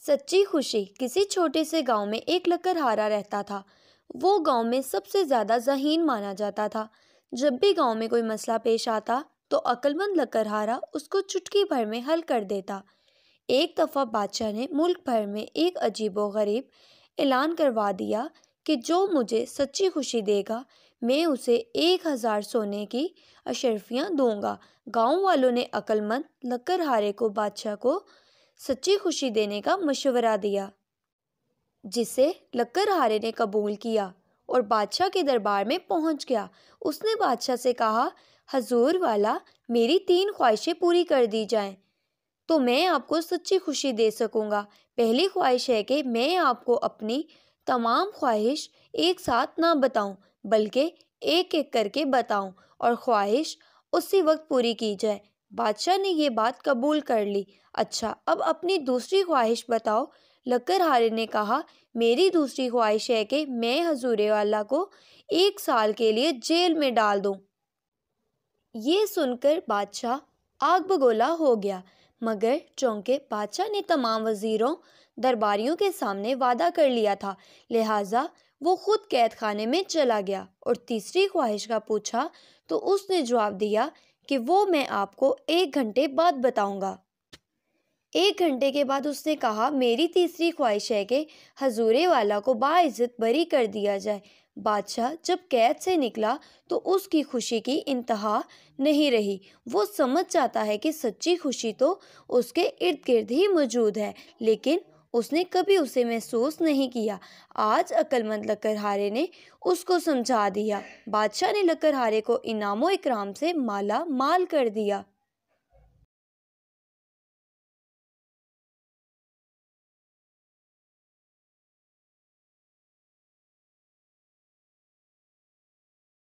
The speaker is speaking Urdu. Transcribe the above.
سچی خوشی۔ کسی چھوٹے سے گاؤں میں ایک لکڑہارا رہتا تھا۔ وہ گاؤں میں سب سے زیادہ ذہین مانا جاتا تھا۔ جب بھی گاؤں میں کوئی مسئلہ پیش آتا تو عقل مند لکڑہارا اس کو چٹکی بھر میں حل کر دیتا۔ ایک دفعہ بادشاہ نے ملک بھر میں ایک عجیب و غریب اعلان کروا دیا کہ جو مجھے سچی خوشی دے گا میں اسے 1000 سونے کی اشرفیاں دوں گا۔ گاؤں والوں نے عقل مند لکڑہارے کو بادشاہ کو سچی خوشی دینے کا مشورہ دیا، جسے لکڑہارے نے قبول کیا اور بادشاہ کے دربار میں پہنچ گیا۔ اس نے بادشاہ سے کہا، حضور والا، میری 3 خواہشیں پوری کر دی جائیں تو میں آپ کو سچی خوشی دے سکوں گا۔ پہلی خواہش ہے کہ میں آپ کو اپنی تمام خواہش ایک ساتھ نہ بتاؤں بلکہ ایک ایک کر کے بتاؤں اور خواہش اسی وقت پوری کی جائے۔ بادشاہ نے یہ بات قبول کر لی۔ اچھا، اب اپنی دوسری خواہش بتاؤ۔ لکڑہارے نے کہا، میری دوسری خواہش ہے کہ میں حضور والا کو 1 سال کے لیے جیل میں ڈال دوں۔ یہ سن کر بادشاہ آگ بگولا ہو گیا، مگر چونکہ بادشاہ نے تمام وزیروں درباریوں کے سامنے وعدہ کر لیا تھا لہٰذا وہ خود قید خانے میں چلا گیا اور تیسری خواہش کا پوچھا تو اس نے جواب دیا کہ وہ میں آپ کو 1 گھنٹے بعد بتاؤں گا۔ 1 گھنٹے کے بعد اس نے کہا، میری تیسری خواہش ہے کہ حضور والا کو باعزت بری کر دیا جائے۔ بادشاہ جب قید سے نکلا تو اس کی خوشی کی انتہا نہیں رہی۔ وہ سمجھ جاتا ہے کہ سچی خوشی تو اس کے ارد گرد ہی موجود ہے، لیکن اس نے کبھی اسے محسوس نہیں کیا۔ آج عقل مند لکڑہارے نے اس کو سمجھا دیا۔ بادشاہ نے لکڑہارے کو انعام و اکرام سے مالا مال کر دیا۔